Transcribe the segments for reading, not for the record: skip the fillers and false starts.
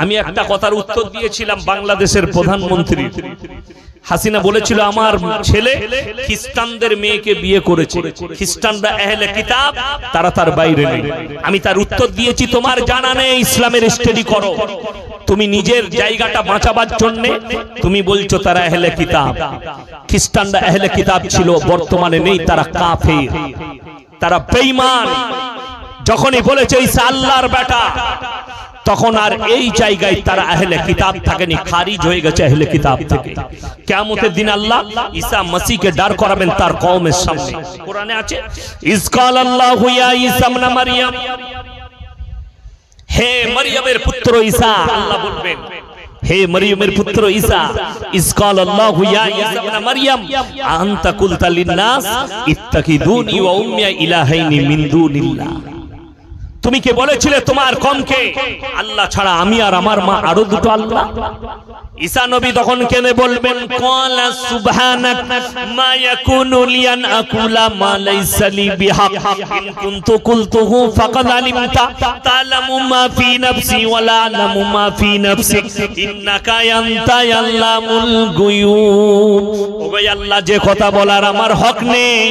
আমি একটা কথার উত্তর দিয়েছিলাম বাংলাদেশের প্রধানমন্ত্রী হাসিনা বলেছিল আমার ছেলে খ্রিস্টানদের মেয়েকে বিয়ে করেছে, খ্রিস্টানরা আহলে কিতাব, তারা তার বাইরে নেই। আমি তার উত্তর দিয়েছি তোমার জানা নেই, ইসলামের স্টাডি করো। তুমি নিজের জায়গাটা বাঁচাবার জন্য তুমি বলছো তারা আহলে কিতাব। খ্রিস্টানরা আহলে কিতাব ছিল, বর্তমানে নেই, তারা কাফের, তারা বেঈমান। যখনই বলেছে ঈসা আল্লাহর বেটা, তখন আর এই জায়গায় তারা আহলে কিতাব থাকেনি, খারিজ হয়ে গেছে আহলে কিতাব থেকে। কিয়ামতের দিন আল্লাহ ঈসা মসিহকে দাঁড় করাবেন তার কওমের সামনে। কোরআনে আছে ইজ ক্বালাল্লাহু ইয়া ঈসা ইবনে মারইয়াম, হে মরিয়মের পুত্র ঈসা, আল্লাহ বলবেন হে মরিয়মের পুত্র ঈসা, ইজ ক্বালাল্লাহু ইয়া ঈসা ইবনে মারইয়াম আনতা কুলতা লিন-নাস ইত্তাকিদুনি ওয়া উম্মি ইলাহাইনি মিন দুনিল্লাহ। তুমি কে বলেছিলে তোমার কমকে আল্লাহ ছাড়া আমি আর আমার মা আরো দুটো আল্লাহ? ঈসা নবী তখন কেনে বলবেন ক্বালা সুবহানাক মা ইয়াকুনু লি আন আকুলা মা লাইসা লি বিহাক ইন কুনতু কুলতুহু ফাকাদ আলিমতা তা'লামু মা ফি নাফসি ওয়া লা আ'লামু মা ফি নাফসিক ইন্নাকা আনতা আল্লামুল গুয়ুব। ওগো আল্লাহ, যে কথা বলার আমার হক নেই,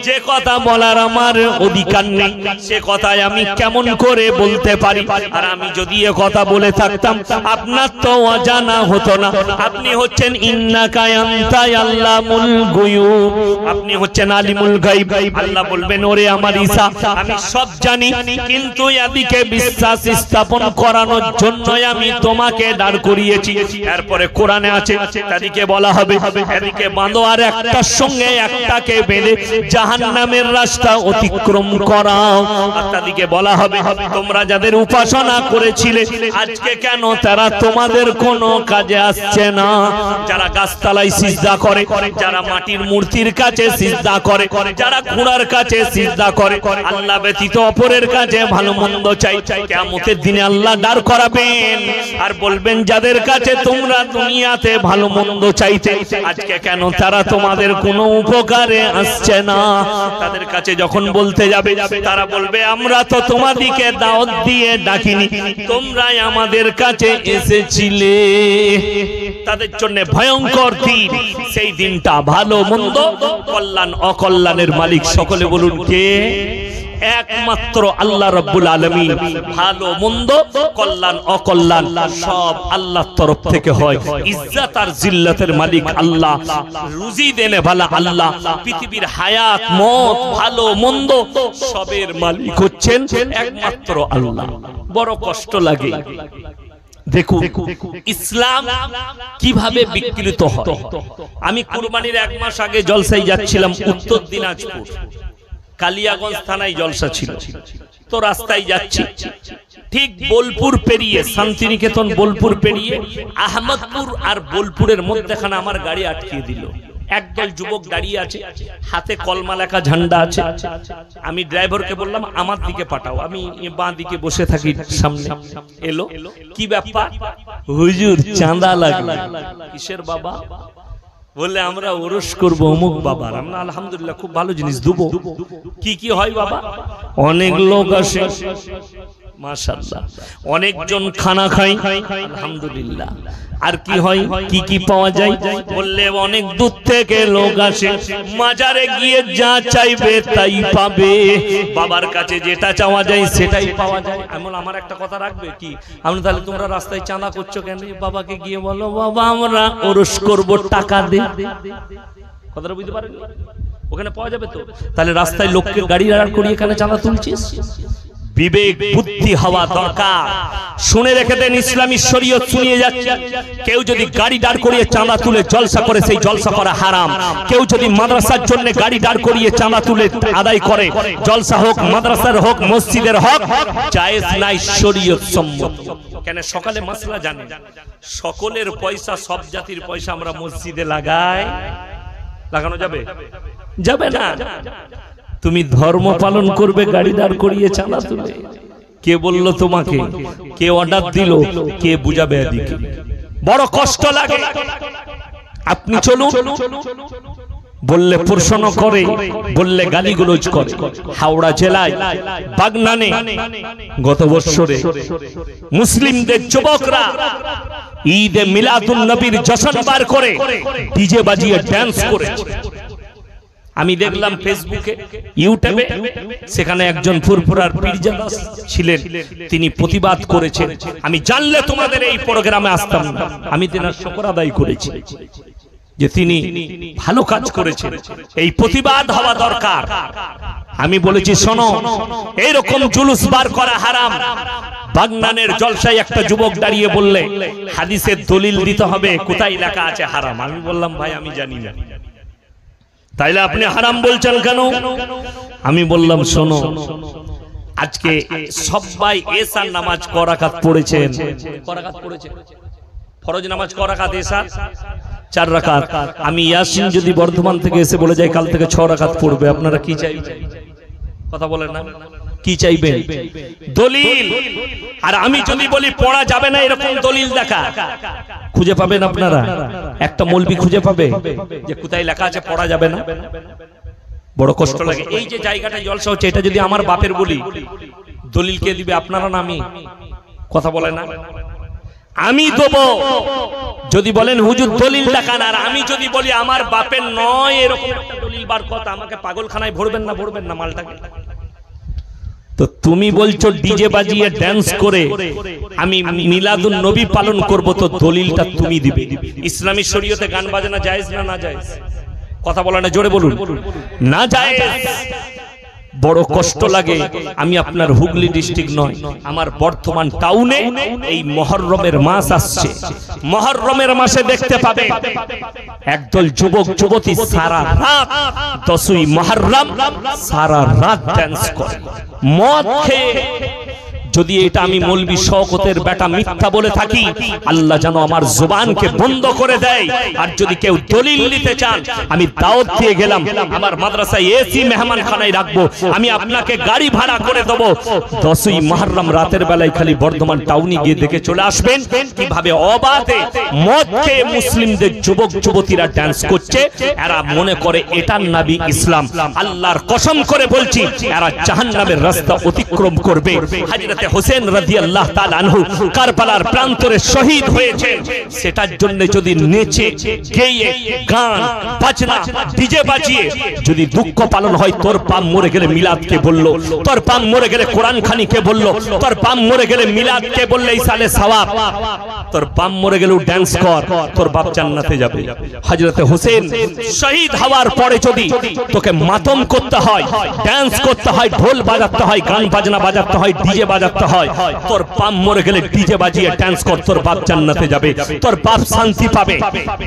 যে কথা বলার আমার অধিকার নেই, সে কথাই আমি কেমন করে বলতে পারি? আর আমি যদি এ কথা বলে থাকতাম আপনার তো অজানা হতো না। আপনি হচ্ছেন ইন্নাকা আনতা আল্লামুল গুয়ুব, আপনি হচ্ছেন আলিমুল গায়ব। আল্লাহ বলবেন ওরে আমার ঈসা, আমি সব জানি, কিন্তু এদিকে বিশ্বাস স্থাপন করানোর জন্য আমি তোমাকে দাঁড় করিয়েছি। এরপরে কোরআনে আছে তাদেরকে বলা হবে এদিকে বাঁধো আর একটার সঙ্গে একটাকে বেঁধে জাহান্নামের রাস্তা অতিক্রম করাও। আর তাদেরকে বলা হবে তোমরা যাদের উপাসনা করেছিলে আজকে কেন তারা তোমাদের কোনো কাজে আসছে না? যারা গাছতলায় সিজদা করে, যারা মাটির মূর্তির কাছে সিজদা করে, যারা ঘোড়ার কাছে সিজদা করে, আল্লাহ ব্যতীত অপরের কাছে ভালো মন্দ চাই, কিয়ামতের দিনে আল্লাহ দাঁড় করাবেন আর বলবেন যাদের কাছে তোমরা দুনিয়াতে ভালো মন্দ চাইতে আজকে কেন তারা তোমাদের কোনো উপকারে আসছে না? তাদের কাছে যখন বলতে যাবে তারা বলবে আমরা তো তোমাদিকে দাওয়াত দিয়ে ডাকিনি, তোমরাই আমাদের কাছে এসেছিলে। তাদের জন্য ভয়ঙ্কর দিন সেই দিনটা। ভালো মন্দ, কল্যাণ অকল্যাণের মালিক সকলে বলুন কে? একমাত্র আল্লাহ রাব্বুল আলামিন। ভালো মন্দ, কল্যাণ অকল্যাণ সব আল্লাহর তরফ থেকে হয়। ইজ্জত আর জিল্লাতের মালিক আল্লাহ, রুজি দেনে ভালা আল্লাহ, পৃথিবীর হায়াত মত ভালো মন্দ সবের মালিক হচ্ছেন একমাত্র আল্লাহ। বড় কষ্ট লাগে। দেখুন ইসলাম কিভাবে বিকৃত হয়। আমি কুরবানির 1 মাস আগে জলসায় যাচ্ছিলাম উত্তর দিনাজপুর, কালিয়াগঞ্জ থানায় জলসা ছিল। তো রাস্তায় যাচ্ছি, ঠিক বোলপুর পেরিয়ে, শান্তিনিকেতন বোলপুর পেরিয়ে আহমদপুর আর বোলপুরের মধ্যখানে আমার গাড়ি আটকিয়ে দিল। একদল যুবক দাঁড়িয়ে আছে, হাতে কলমা লেখা ঝান্ডা আছে। আমি ড্রাইভারকে বললাম আমার দিকে পাঠাও, আমি বাঁ দিকে বসে থাকি, সামনে এলো। কি ব্যাপার? হুজুর চাঁদা লাগবে। কিসের বাবা? বললে আমরা ওরস করবো অমুক বাবার। আমরা আলহামদুলিল্লাহ খুব ভালো জিনিস দেবো। কি কি হয় বাবা? অনেক লোক আসে মাশাআল্লাহ, অনেকজন খানা খায় আলহামদুলিল্লাহ। আর কি হয়, কি কি পাওয়া যায়? বললে অনেক দূর থেকে লোক আসে, মাজারে গিয়ে যা চাইবে তাই পাবে, বাবার কাছে যেটা চাওয়া যায় সেটাই পাওয়া যায়। এমন আমার একটা কথা রাখবে কি, আমরা তাহলে তোমরা রাস্তায় চাঁদা করছো কেন? বাবাকে গিয়ে বলো বাবা আমরা ওরস করব, টাকা দে। কথাটা বুঝতে পারেন? ওখানে পাওয়া যাবে তো। তাহলে রাস্তায় লোককে গাড়ি দাঁড় করিয়ে এখানে চাঁদা তুলছিস? বিবেক বুদ্ধি হওয়া দরকার। শুনে রেখে দেন, ইসলামী শরীয়ত শুনিয়ে যাচ্ছে। কেউ যদি গাড়ি দাঁড় করিয়ে চাঁদা তুলে জলসা করে, সেই জলসা করা হারাম। কেউ যদি মাদ্রাসার জন্য গাড়ি দাঁড় করিয়ে চাঁদা তুলে আদায় করে, জলসা হোক মাদ্রাসার হোক মসজিদের হোক, জায়েজ নাই, শরীয়ত সম্মত। কেন? সকালে মাসলা জানে, সকলের পয়সা, সব জাতির পয়সা আমরা মসজিদে লাগাই, লাগানো যাবে? যাবে না। তুমি ধর্ম পালন করবে গাড়ি দাঁড় করিয়ে চাঁদা তুলে? কে বললো তোমাকে? কে অর্ডার দিল? কে বুঝাবে? এদিকে বড় কষ্ট লাগে। আপনি চলুন বললে প্রশ্ন করে, বললে গালিগালাজ করে। হাওড়া জেলায় বাগনানে গত বছরে মুসলিমদের যুবকরা ঈদে মিলাদুন নবীর জশ্ন বার করে ডিজে বাজিয়ে ডান্স করেছে। আমি দেখলাম ফেসবুকে, ইউটিউবে, সেখানে একজন ফুরফুরার পীরজাদা ছিলেন, তিনি প্রতিবাদ করেছেন। আমি জানলে তোমাদের এই প্রোগ্রামে আসতাম না। আমি তেনার শুকর আদায় করেছি যে তিনি ভালো কাজ করেছেন, এই প্রতিবাদ হওয়া দরকার। আমি বলেছি শোনো, এইরকম জুলুস বার করা হারাম। বাগনানের জলসায় একটা যুবক দাঁড়িয়ে বললে হাদিসের দলিল দিতে হবে, কোথায় লেখা আছে হারাম? আমি বললাম ভাই আমি জানি না। তাইলে আপনি হারাম বলছেন কেন? আমি বললাম শোনো, আজকে সবাই এশার নামাজ ক রাকাত পড়েছেন? ক রাকাত পড়েছেন? ফরজ নামাজ ক রাকাত? এশার 4 রাকাত। আমি ইয়াসিন যদি বর্ধমান থেকে এসে বলে যাই কাল থেকে 6 রাকাত পড়বে, আপনারা কি চাইবেন? কথা বলেন না, কি চাইবেন? দলিল। আর আমি যদি বলি পড়া যাবে না, এরকম দলিল দেখা খুঁজে পাবেন আপনারা? একটা মৌলবি খুঁজে পাবে যে কোথায় লেখা আছে পড়া যাবে না? বড় কষ্ট লাগে। এই যে জায়গাটা জলসা হচ্ছে, এটা যদি আমার বাপের বলি, দলিল কে দিবে? আপনারা না আমি? কথা বলে না, আমি দেবো। যদি বলেন হুজুর দলিল দেখান, আর আমি যদি বলি আমার বাপের নয়, এরকম একটা দলিল বার কথা, আমাকে পাগলখানায় ভরবেন না? ভরবেন না মালটাকে? তো তুমি বলছো ডিজে বাজিয়ে ডান্স করে আমি মিলাদুন নবী পালন করব, তো দলিলটা তুমি দিবে। ইসলামী শরীয়তে গান বাজনা জায়েজ না না জায়েজ? কথা বলে না, জোরে বলুন। না জায়েজ। বড় কষ্ট লাগে। আমি আপনার হুগলি ডিস্ট্রিক্ট নয়, আমার বর্ধমান টাউনে এই মুহররমের মাস আসছে। মুহররমের মাসে দেখতে পাবে একদল যুবক যুবতী সারা রাত 10ই মুহররম সারা রাত ডান্স করে মদ খেয়ে। যদি এটা আমি মৌলবি শওকতের বেটা মিথ্যা বলে থাকি, আল্লাহ যেন আমার জবানকে বন্ধ করে দেয়। আর যদি কেউ দলিল নিতে চান, আমি দাওয়াত দিয়ে গেলাম, আমার মাদ্রাসায় এসি মেহমানখানায় রাখবো, আমি আপনাকে গাড়ি ভাড়া করে দেবো। 10ই মুহররম রাতের বেলায় খালি বর্ধমান টাউনে গিয়ে দেখে চলে আসবেন কিভাবে অবাধে মদ খেয়ে মুসলিমদের যুবক যুবতীরা ডান্স করছে। এরা মনে করে এটার নাবি ইসলাম। আল্লাহর কসম করে বলছি, এরা জাহান্নামের রাস্তা অতিক্রম করবে। হযরত হোসেন রাদিয়াল্লাহু তাআলা আনহু কারবালার প্রান্তরে শহীদ হয়েছেন, সেটার জন্য যদি নেচে গেয়ে গান বাজনা ডিজে বাজিয়ে যদি দুঃখ পালন হয়, তোর পাম মরে গেলে মিলাদ কে বললো? তোর পাম মরে গেলে কোরআন খানি কে বললো? তোর পাম মরে গেলে মিলাদ কে বললে ইসালে সওয়াব? তোর পাম মরে গেলেও ডান্স কর, তোর বাপ জান্নাতে যাবে। হযরত হোসেন শহীদ হওয়ার পরে যদি তোকে মাতম করতে হয়, ডান্স করতে হয়, ঢোল বাজাতে হয়, গান বাজনা বাজাতে হয়, ডিজে বাজাতে হয়, তোর পাম মরে গেলে ডিজে বাজিয়ে ডান্স কর, তোর বাপ জান্নাতে যাবে, তোর বাপ শান্তি পাবে।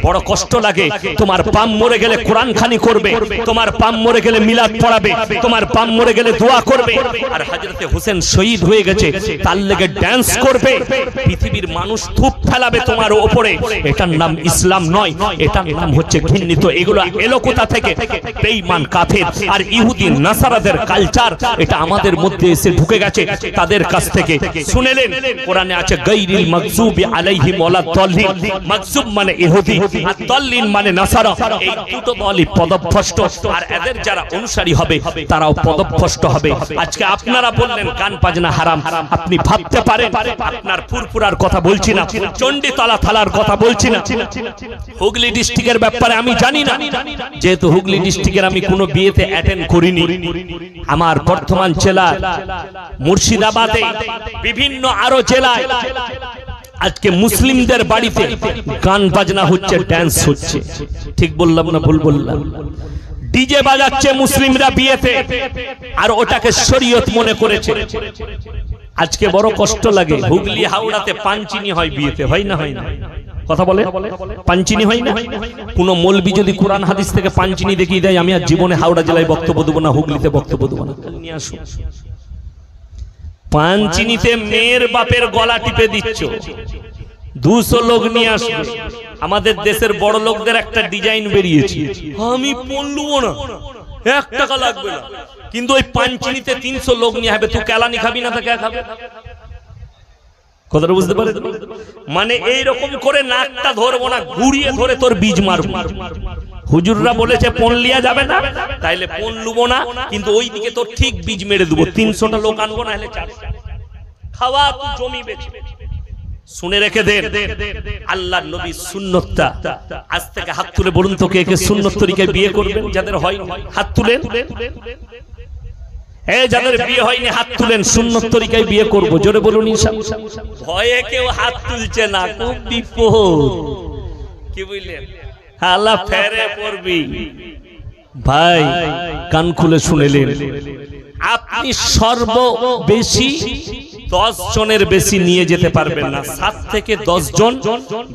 বড় কষ্ট লাগে। তোমার পাম মরে গেলে কোরআন খানি করবে, তোমার পাম মরে গেলে মিলাদ পড়াবে, তোমার পাম মরে গেলে দোয়া করবে। আর হযরত হোসেন শহীদ হয়ে গেছে, তার লেগে ডান্স করবে। পৃথিবীর মানুষ থুপ ফেলাবে তোমার উপরে। এটার নাম ইসলাম নয়, এটার নাম হচ্ছে ঘৃণিত। এগুলো এলো কোথা থেকে? বেঈমান কাফের আর ইহুদি নাসারাদের কালচার, এটা আমাদের মধ্যে এসে ঢুকে গেছে তাদের কাছ থেকে। শুনেলেন কোরআনে আছে গায়রিল মাগযুবি আলাইহিম ওয়ালা দাল্লিন। মাগযুব মানে ইহুদি আর দাল্লিন মানে নাসারা। এই দুটো দলই পদভ্রষ্ট, আর এদের যারা অনুসারী হবে তারাও পদভ্রষ্ট হবে। আজকে আপনারা বললেন গান বাজনা হারাম। আপনি ভাবতে পারেন, আপনার ফুরফুরার কথা বলছি না, চণ্ডীতলা থালার কথা বলছি না, হুগলি ডিস্ট্রিক্টের ব্যাপারে আমি জানি না, যেহেতু হুগলি ডিস্ট্রিক্টের আমি কোনো বিয়েতে অ্যাটেন্ড করিনি। আমার বর্ধমান জেলা, মুর্শিদাবাদে, বিভিন্ন আরো জেলায় আজকে মুসলিমদের বাড়িতে গান বাজনা হচ্ছে, ডান্স হচ্ছে। ঠিক বললাম না ভুল বললাম? ডিজে বাজাচ্ছে মুসলিমরা বিয়েতে, আর ওটাকে শরীয়ত মনে করেছে। আজকে বড় কষ্ট লাগে। হুগলি হাওড়াতে পাঞ্চিনি হয় বিয়েতে, হয় না? হয় না? কথা বলে পাঞ্চিনি হয় না? কোন মৌলবি যদি কোরআন হাদিস থেকে পাঞ্চিনি দেখিয়ে দেয়, আমি আর জীবনে হাওড়া জেলায় বক্তব্য দেবো না, হুগলিতে বক্তব্য দেবো না। নিয়ে আসো। পাঞ্চিনিতে মেয়ের বাপের গলা টিপে দিচ্ছ, 200 লোক নিয়ে আসবে। আমাদের দেশের বড় লোকদের একটা ডিজাইন বেরিয়েছে, আমি পড়লুও না, 1 টাকা লাগবে না, কিন্তু ওই পাঞ্চিনিতে 300 লোক নিয়ে হবে। তুই কেলানি খাবি না তো কে খাবে? কথাটা বুঝতে পারে? মানে এইরকম করে নাকটা ধরবো না, ঘুরিয়ে ধরে তোর বীজ মারবো। হুজুররা বলেছে পণ লিয়া যাবে না, তাইলে পণ লুবো না, কিন্তু ওই দিকে তো ঠিক বীজ মেরে দেবো, 300টা লোক আনবো না, হলে 400 খাওয়া তুই জমি বেচে। শুনে রেখে দেন আল্লাহর নবী সুন্নতটা। আজ থেকে হাত তুলে বলুন তো কে কে সুন্নত তরিকায় বিয়ে করবেন? যাদের হয় হাত তুলেন। এই যাদের বিয়ে হয়নি হাত তুলেন, সুন্নত তরিকায় বিয়ে করব, জোরে বলুন ইনশাআল্লাহ। ভয়ে কেউ হাত তুলছে না, খুব বিপদ। কি বুঝলেন? আল্লাহ ফেরে পড়বি। ভাই কান খুলে শুনেলেন, আপনি সর্ববেশি 10 জনের বেশি নিয়ে যেতে পারবেন না। 7 থেকে 10 জন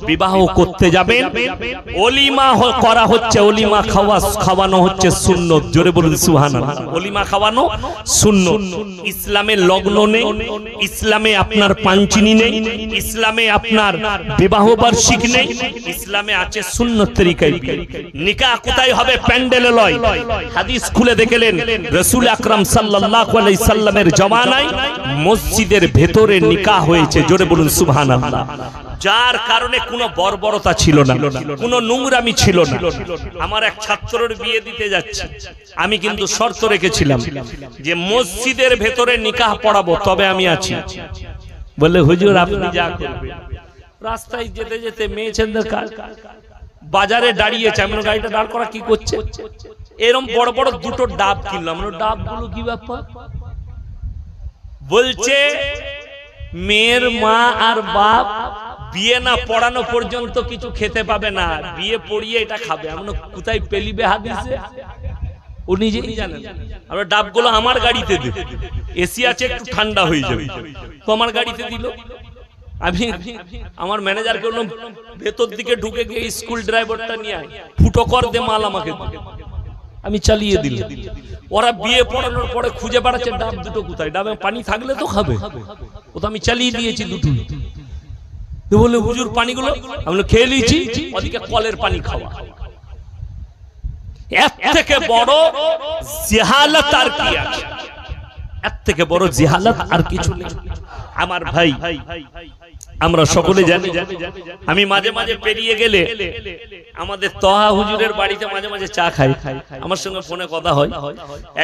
বিবাহ করতে যাবেন। ওলিমা করা হচ্ছে, ওলিমা খাওয়ানো হচ্ছে সুন্নত, জোরে বলুন সুবহানাল্লাহ। ওলিমা খাওয়ানো সুন্নত। ইসলামে লগ্ন নেই, ইসলামে আপনার পাঞ্চিনি নেই, ইসলামে আপনার বিবাহ বার্ষিক নেই, ইসলামে আছে সুন্নত তরিকায়। নিকাহ কোথায় হবে? প্যান্ডেলে লয়। হাদিস খুলে দেখলেন রাসূল আকরাম সাল্লাল্লাহু আলাইহি সাল্লামের জামানায় মসজিদের ভেতরে নিকাহ হয়েছে, জোরে বলুন সুবহানাল্লাহ। যার কারণে কোনো বর্বরতা ছিল না, কোনো নোংরামি ছিল না। আমার এক ছাত্রের বিয়ে দিতে যাচ্ছে, আমি কিন্তু শর্ত রেখেছিলাম যে মসজিদের ভেতরে নিকাহ পড়াবো, তবে আমি আছি। বলে হুজুর আপনি যা করবেন। রাস্তায় যেতে যেতে মেয়ে ছেলেদের কাজ, বাজারে দাঁড়িয়েছে, আমি গাড়িটা দাঁড় করা কি করছে, এরকম বড় বড় দুটো ডাব কিনলাম। ডাবগুলো কি ব্যাপার? বলছে মেয়ের মা আর বাপ বিয়ে না পড়ানো পর্যন্ত কিছু খেতে পাবে না, বিয়ে পড়িয়ে এটা খাবে। আমরা কোথায় পেলিবে হাদিসে? ও নিজেই জানেন। আমরা ডাবগুলো আমার গাড়িতে দিই, এসি আছে, একটু ঠান্ডা হয়ে যাবে, তো আমার গাড়িতে দিল। আমি আমার ম্যানেজারকে বললাম ভেতর দিকে ঢুকে গিয়ে স্কুল ড্রাইভারটা নিয়ে আয়, ফুটো কর দে মাল আমাকে। আমি চালিয়ে দিলাম। ওরা বিয়ে পড়ানোর পরে খুঁজে বেড়াচ্ছে ডাব দুটো কোথায়, ডাবে পানি থাকলে তো খাবে, ও তো আমি চালিয়ে দিয়েছি দুটো। তো বলে হুজুর পানিগুলো আমি খেয়ে নিয়েছি, ওদিকে কলের পানি খাওয়া। এর থেকে বড় জিহালাত আর কি আছে? এর থেকে বড় জিহালাত আর কিছু নেই। আমার ভাই, আমরা সকলে জানি, আমি মাঝে মাঝে পেরিয়ে গেলে আমাদের তহা হুজুরের বাড়িতে মাঝে মাঝে চা খাই, আমার সঙ্গে ফোনে কথা হয়।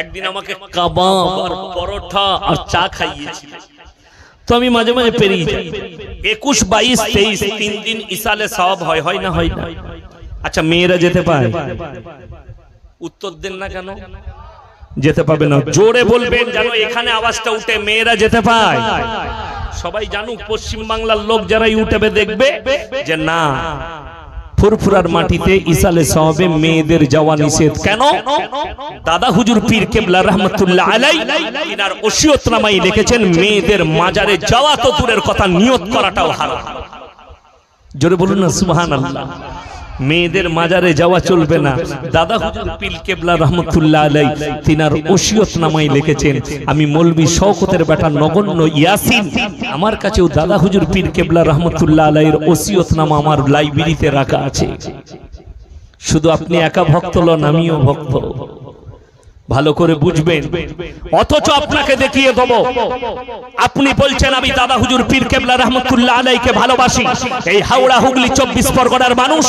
একদিন আমাকে কাবাব আর পরোটা আর চা খাইয়েছিল, তো আমি মাঝে মাঝে পেরিয়ে যাই। 21, 22, 23 3 দিন ইসালে সওয়াব হয়, হয় না? হয় না? আচ্ছা মেয়েরা যেতে পায়? উত্তর দেন না কেন? যেতে পাবে না। জোরে বলবেন যেন এখানে আওয়াজটা উঠে, মেয়েরা যেতে পায়। সবাই জানুক, পশ্চিম বাংলার লোক যারা ইউটিউবে দেখবে যে না, ফুরফুরার মাটিতে ইসালে সওয়াবে মেয়েদের যাওয়া নিষেধ। কেন? দাদা হুজুর পীর কেবলা রহমাতুল্লাহ আলাইহি তিনার ওসিয়তনামায় লিখেছেন মেয়েদের মাজারে যাওয়া তো দূরের কথা, নিয়ত করাটাও হারাম। জোরে বলুন না সুবহানাল্লাহ। মেয়েদের মাজারে যাওয়া চলবে না। দাদা হুজুর পীর কেবলা রহমাতুল্লাহ আলাইহি তিনার ওসিয়তনামায় লিখেছেন, আমি মৌলভী শওকতের বেটা নগণ্য ইয়াসিন, আমার কাছেও দাদা হুজুর পীর কেবলা রহমাতুল্লাহ আলাইহির ওসিয়তনামা আমার লাইব্রেরিতে রাখা আছে। শুধু আপনি একা ভক্ত নন, আমিও ভক্ত, ভালো করে বুঝবেন। অথচ আপনাকে দেখিয়ে দেব, আপনি বলছেন আমি দাদা হুজুর পীর কেবলা রহমাতুল্লাহ আলাইহিকে ভালোবাসি। এই হাওড়া হুগলি 24 পরগনার মানুষ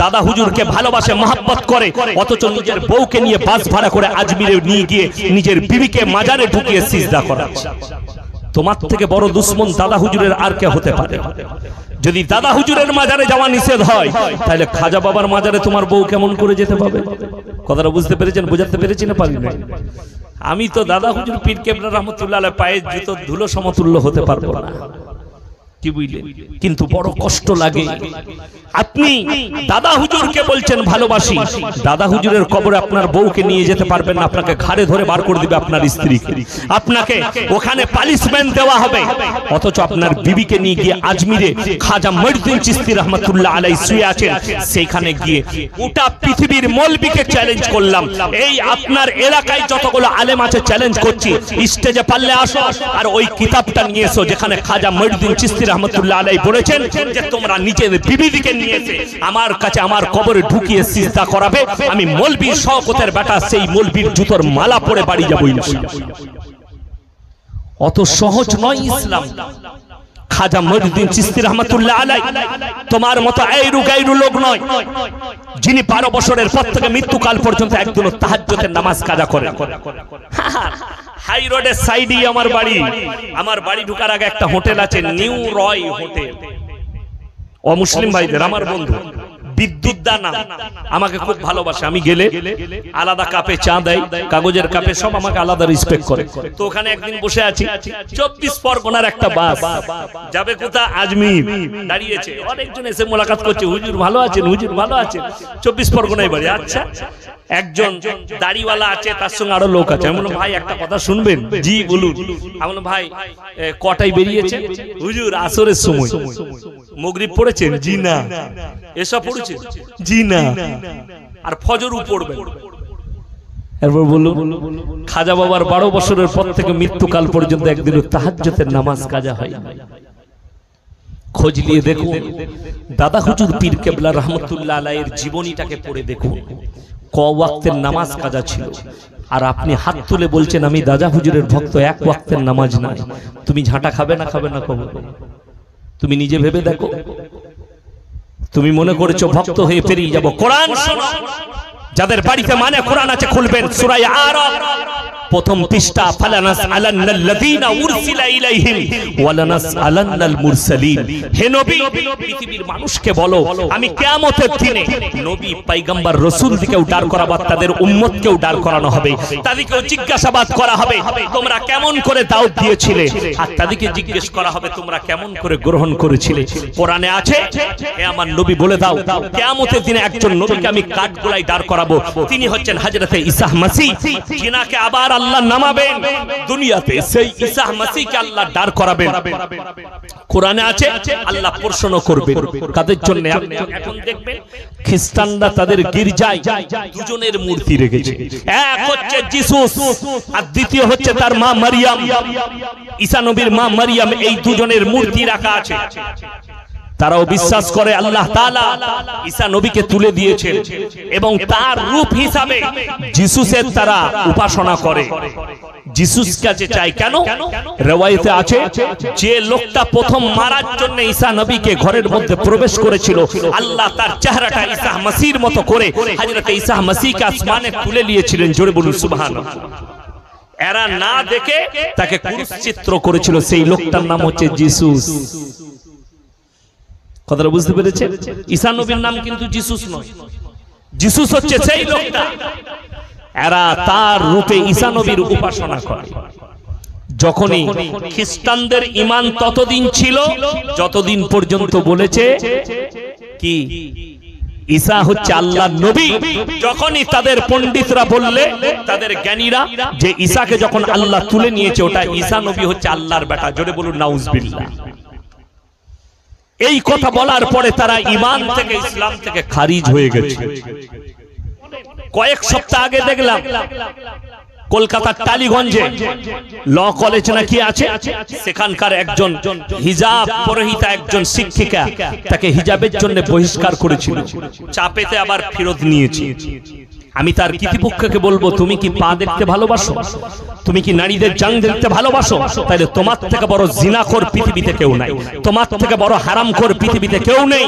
দাদা হুজুরকে ভালোবাসে, মহব্বত করে, অথচ নিজের বউকে নিয়ে বাস ভাড়া করে আজমিরে নিয়ে গিয়ে নিজের বিবিকে মাজারে ঢুকিয়ে সিজদা করাচ্ছে। তোমার থেকে বড় দুশ্মন দাদা হুজুরের আর কে হতে পারে? যদি দাদা হুজুরের মাজারে যাওয়া নিষেধ হয়, তাহলে খাজা বাবার মাজারে তোমার বউ কেমন করে যেতে পাবে? কথাটা বুঝতে পেরেছেন? বোঝাতে পেরেছি না পারি না? আমি তো দাদা হুজুর পীর কেবলা রহমাতুল্লাহ আলাইহি পায়ের জুতো ধুলো সমতুল্য হতে পারবো না। কি বুঝলেন? কিন্তু বড় কষ্ট লাগে। আপনি দাদা হুজুরকে বলছেন ভালোবাসি, দাদা হুজুরের কবরে আপনার বউকে নিয়ে যেতে পারবেন না, আপনাকে ঘাড়ে ধরে বার করে দিবে আপনার স্ত্রীকে, আপনাকে ওখানে পানিশমেন্ট দেওয়া হবে। অথচ আপনার বিবিকে নিয়ে গিয়ে আজমিরে খাজা মঈনুদ্দিন চিশতি রহমাতুল্লাহ আলাইহি শুয়ে আছেন, সেইখানে গিয়ে গোটা পৃথিবীর মৌলবীকে চ্যালেঞ্জ করলাম, এই আপনার এলাকায় যতগুলো আলেম আছে চ্যালেঞ্জ করছি, স্টেজে পারলে আসো আর ওই কিতাবটা নিয়ে এসো যেখানে খাজা মঈনুদ্দিন চিশতি রহমাতুল্লাহ আলাইহি বলেছেন যে তোমরা নিজের বিবিদিকে নিয়ে এসে আমার কাছে আমার কবরে ঢুকিয়ে সিজদা করাবে, আমি মৌলভী শওকতের বেটা সেই মৌলভীর জুতোর মালা পরে বাড়ি যাবো ইনশাআল্লাহ। অত সহজ নয় ইসলাম। খাজা মঈনুদ্দিন চিশতি রহমাতুল্লাহ আলাইহি তোমার মতো এইরু গায়রু লোক নয় যিনি 12 বছরের পর থেকে মৃত্যুকাল পর্যন্ত একদিন তাহাজ্জুদের নামাজ কাজা করেন। হাই রোডের সাইডেই আমার বাড়ি ঢোকার আগে একটা হোটেল আছে, নিউ রয় হোটেল। ও মুসলিম ভাইদের, আমার বন্ধু বিদ্যুৎ দানা আমাকে খুব ভালোবাসে। আমি গেলে আলাদা কাপে চা দেয়, কাগজের কাপে, সব আমাকে আলাদা রেসপেক্ট করে। তো ওখানে একদিন বসে আছি, 24 পরগনার একটা বাস যাবে কোথা, আজমির, দাঁড়িয়েছে। অনেকজন এসে মোলাকাত করছে, হুজুর ভালো আছেন, হুজুর ভালো আছেন, 24 পরগনায় বাড়ি। আচ্ছা, একজন দাড়িওয়ালা আছে, তার সঙ্গে আরো লোক আছে। আমি বললাম ভাই একটা কথা শুনবেন? জি বলুন। আমি বললাম ভাই কটায় বেরিয়েছে? হুজুর আসরের সময়। মাগরিব পড়েছেন? জি না। এসব পড়েছেন? জি না। আর ফজরও পড়বেন? এরপর বলুন, খাজা বাবার 12 বছরের পর থেকে মৃত্যুকাল পর্যন্ত একদিনও তাহাজ্জুদের নামাজ কাজা হয় না। খোঁজ নিয়ে দেখুন, দাদা হুজুর পীর কেবলা রহমতুল্লাহ আলাইহির জীবনীটাকে পড়ে দেখুন, ক ওয়াক্তের নামাজ কাজা ছিল। আর আপনি হাত তুলে বলছেন আমি দাদা হুজুরের ভক্ত, 1 ওয়াক্তের নামাজ নাই। তুমি ঝাঁটা খাবে না? খাবে না? কবে? তুমি নিজে ভেবে দেখো। তুমি মনে করেছো ভক্ত হয়ে পেরিয়ে যাব। কোরআন শোনো, যাদের বাড়িতে মানে কোরআন আছে খুলবেন সূরা আরাফ প্রথম পৃষ্ঠা, ফালানাস আলান্নাল্লাযীনা উরসিলা ইলাইহিম ওয়ালানাস আলান্নাল মুরসালিন। হে নবী, পৃথিবীর মানুষকে বলো আমি কিয়ামতের দিনে নবী পয়গম্বর রাসূলদেরকেও দাঁড় করাবো, তাদের উম্মতকেও দাঁড় করানো হবে, তাদেরকেও জিজ্ঞাসাবাদ করা হবে তোমরা কেমন করে দাওয়াত দিয়েছিলে, আর তাদেরকে জিজ্ঞেস করা হবে তোমরা কেমন করে গ্রহণ করেছিলে। কোরআনে আছে, হে আমার নবী বলে দাও কিয়ামতের দিনে একজন নবীকে আমি কাঠগোলায় দাঁড় করাবো, তিনি হচ্ছেন হযরতে ঈসা মাসিহ, যিনাকে আবার আল্লাহ নামাবেন দুনিয়াতে। সেই ঈসা মাসিহকে আল্লাহ দাঁড় করাবেন। কোরআনে আছে আল্লাহ প্রশ্ন করবেন কাদের জন্য। এখন দেখবেন খ্রিস্টানরা তাদের গির্জায় দুজনের মূর্তি রেখেছে, এক হচ্ছে যিশুস আর দ্বিতীয় হচ্ছে তার মা মারিয়াম। ঈসা নবীর মা মারিয়াম, এই দুজনের মূর্তি রাখা আছে। তারাও বিশ্বাস করে আল্লাহ তাআলা ঈসা নবীকে তুলে দিয়েছেন এবং তার রূপ হিসাবে যিশুসের তারা উপাসনা করে, যিশুস কাছে চায়। কেন? রওয়ায়েতে আছে যে লোকটা প্রথম মারার জন্য ঈসা নবীকে ঘরের মধ্যে প্রবেশ করেছিল, আল্লাহ তার চেহারাটা ঈসা মাসিহর মতো করে হযরত ঈসা মাসিহকে আসমানে তুলে নিয়েছিলেন। জোরে বলুন সুবহানাল্লাহ। এরা না দেখে তাকে ক্রুশচিত্র করেছিল, সেই লোকটার নাম হচ্ছে যিশুস। কথাটা বুঝতে পেরেছেন? ঈসা নবীর নাম কিন্তু যিশুস নয়, যিশুস হচ্ছে সেই লোকটা। এরা তার রূপে ঈসা নবীর উপাসনা করে। যখনই খ্রিস্টানদের ঈমান ততদিন ছিল যতদিন পর্যন্ত বলেছে কি ঈসা হচ্ছে আল্লাহর নবী। যখনই তাদের পণ্ডিতরা বললে, তাদের জ্ঞানীরা, যে ঈসাকে যখন আল্লাহ তুলে নিয়েছে ওটা ঈসা নবী হচ্ছে আল্লাহর বেটা, জোরে বলুন নাউজুবিল্লাহ। এই কথা বলার পরে তারা ঈমান থেকে, ইসলাম থেকে খারিজ হয়ে গেছে। কয়েক সপ্তাহ আগে দেখলাম কলকাতার টালিগঞ্জে ল কলেজ নাকি আছে, সেখানকার একজন হিজাব পরিহিতা একজন শিক্ষিকা তাকে হিজাবের জন্য বহিষ্কার করেছিল, চাপেতে আবার ফেরত নিয়েছে। আমি তার কর্তৃপক্ষকে বলবো তুমি কি পা দেখতে ভালোবাসো? তুমি কি নারীদের জান দেখতে ভালোবাসো? তাহলে তোমার থেকে বড় জিনাখোর পৃথিবীতে কেউ নাই, তোমার থেকে বড় হারামখোর পৃথিবীতে কেউ নেই।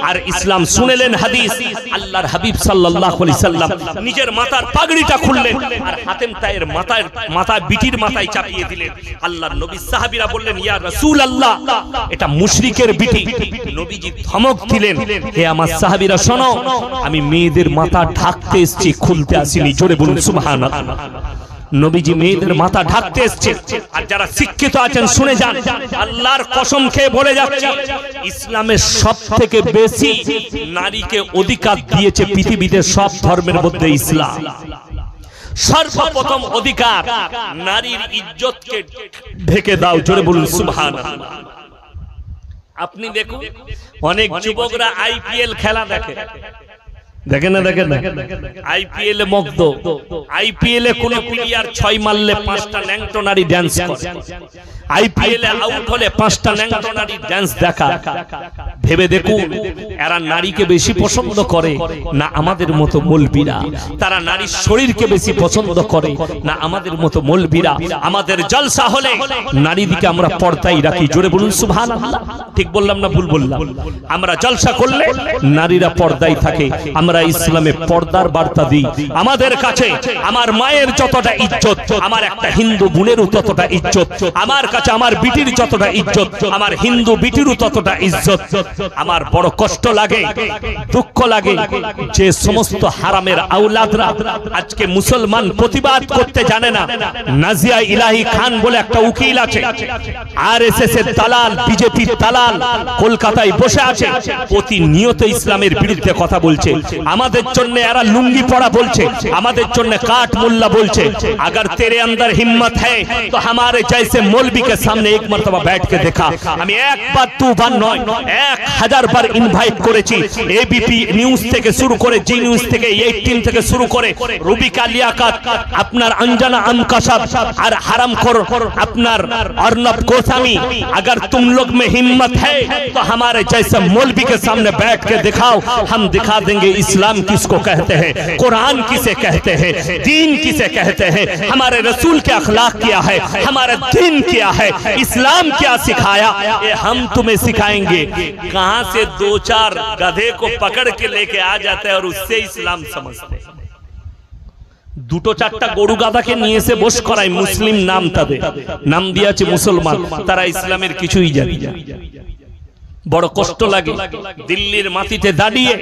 আর ইসলাম শুনেলেন হাদিস, আল্লাহর হাবিব সাল্লাল্লাহু আলাইহি সাল্লাম নিজের মাথার পাগড়িটা খুললেন আর হাতেম তায়ের মাথায় বিটির মাথায় চাপিয়ে দিলেন। আল্লাহর নবী সাহাবীরা বললেন ইয়া রাসূলুল্লাহ এটা মুশরিকের বিটি। নবীজি ধমক দিলেন, হে আমার সাহাবীরা শোনো, আমি মেয়েদের মাথা ঢাকতে এসেছি, খুলতে আসিনি। জোরে বলুন সুবহানাল্লাহ। নবীজি মেয়েদের মাথা ঢাকতে এসেছেন। আর যারা শিক্ষিত আছেন শুনে যান, আল্লাহর কসম খেয়ে বলে যাচ্ছে ইসলামের সবথেকে বেশি নারীকে অধিকার দিয়েছে পৃথিবীতে সব ধর্মের মধ্যে ইসলাম। সর্বপ্রথম অধিকার নারীর ইজ্জতকে ঢেকে দাও। জোরে বলুন সুবহানাল্লাহ। আপনি দেখুন অনেক যুবকরা আইপিএল খেলা দেখে, দেখেন না দেখেন না, আইপিএল এ মগ্ন। আইপিএল এ কোন প্লেয়ার 6 মারলে 5টা ন্যাংটো নারী ডান্স করে। আইপিএল এ আউট হলে 5টা ন্যাংটো নারী ডান্স দেখা। ভেবে দেখুন এরা নারীকে বেশি পছন্দ করে না আমাদের মতো মৌলবীরা? তারা নারীর শরীরকে বেশি পছন্দ করে না আমাদের মতো মৌলবীরা? আমাদের জলসা হলে নারী দিকে আমরা পর্দায় রাখি। জোরে বলুন সুবহানাল্লাহ। ঠিক বললাম না ভুল বললাম? আমরা জলসা করলে নারীরা পর্দায় থাকে। আমরা ইসলামে পর্দার বার্তা দিই। আমাদের কাছে আমার মায়ের যতটা ইজ্জত, আমার একটা হিন্দু বোনেরও ততটা ইজ্জত। আমার কাছে আমার বিটির যতটা ইজ্জত, আমার হিন্দু বিটিরও ততটা ইজ্জত। আমার বড় কষ্ট লাগে, দুঃখ লাগে যে সমস্ত হারামের আওলাদরা আজকে মুসলমান প্রতিবাদ করতে জানে না। নাজিয়া ইলাহি খান বলে একটা উকিল আছে, আরএসএস এর দালাল, বিজেপির দালাল, কলকাতায় বসে আছে, প্রতিনিয়ত ইসলামের বিরুদ্ধে কথা বলছে। আমাদের জন্য এরা লুঙ্গি পরা বলছে, আমাদের জন্য কাঠ মোল্লা বলছে। अगर तेरे अंदर हिम्मत है तो हमारे जैसे मौलवी के सामने एक मर्तबा बैठ के देखा। আমি একবার দুবার নয় 1000 বার ইনভাইট করেছি। এবিপি নিউজ থেকে শুরু করে, জি নিউজ থেকে, 18 থেকে শুরু করে, রুবিকা লিয়াকাত, আপনার अंजना আমকাশাব আর হারামখোর আপনার अर्नब गोस्वामी, अगर तुम लोग में हिम्मत है तो हमारे जैसे मौलवी के सामने बैठ के दिखाओ। हम दिखा देंगे इस्लाम किसको कहते हैं, कुरान किसे कहते हैं, दीन किसे कहते हैं, हमारे रसूल के अखलाक क्या है, हमारा दीन क्या है, इस्लाम क्या सिखाया, ये हम तुम्हें सिखाएंगे। कहां से 2-4 गधे को पकड़ के लेके आ जाते हैं और उससे इस्लाम समझते हैं। 2-4টা গরু গাধাকে নিয়ে এসে বস করায়, মুসলিম নাম, তাদের নাম দিয়েছে মুসলমান, তারা ইসলামের কিছুই জানে না। বড় কষ্ট লাগে। দিল্লির মাটিতে দাঁড়িয়ে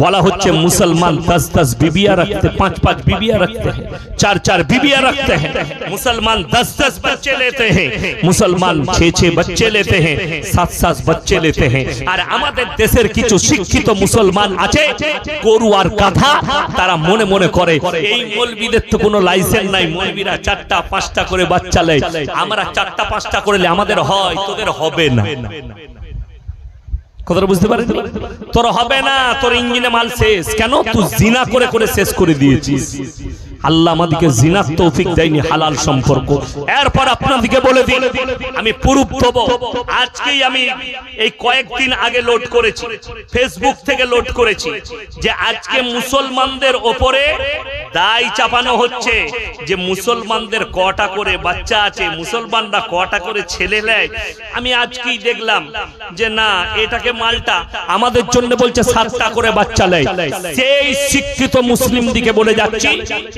বলা হচ্ছে মুসলমান 10-10 बीबियां रखते, 5-5 बीबियां रखते हैं, 4-4 बीबियां रखते हैं। मुसलमान 10-10 बच्चे लेते हैं, मुसलमान 6-6 बच्चे लेते हैं, 7-7 बच्चे लेते हैं। और আমাদের দেশের কিছু শিক্ষিত মুসলমান আছে, গরু আর গাধা, তারা মনে মনে করে এই মৌলবীদের তো কোনো লাইসেন্স নাই, মৌলবীরা 4টা-5টা করে বাচ্চা নেয়, আমরা 4টা-5টা করলে আমাদের হয়, তোদের হবে না। কথাটা বুঝতে পারেন? তোর হবে না, তোর ইঞ্জিনে মাল শেষ। কেন? তুই জিনা করে করে শেষ করে দিয়েছিস। আল্লাহ আমাদেরকে জিনার তৌফিক দেয়নি, হালাল সম্পর্ক। এরপর আপনাদেরকে বলে দিই, আমি প্রুফ দেব। আজকেই আমি এই কয়েকদিন আগে লোড করেছি, ফেসবুক থেকে লোড করেছি, যে আজকে মুসলমানদের ওপরে দায় চাপানো হচ্ছে যে মুসলমানদের কটা করে বাচ্চা আছে, মুসলমানরা কটা করে ছেলে নেয়। আমি আজকেই দেখলাম যে না, এটাকে মালটা আমাদের জন্য বলছে 7টা করে বাচ্চা নেয়। সেই শিক্ষিত মুসলিম দিকে বলে যাচ্ছি,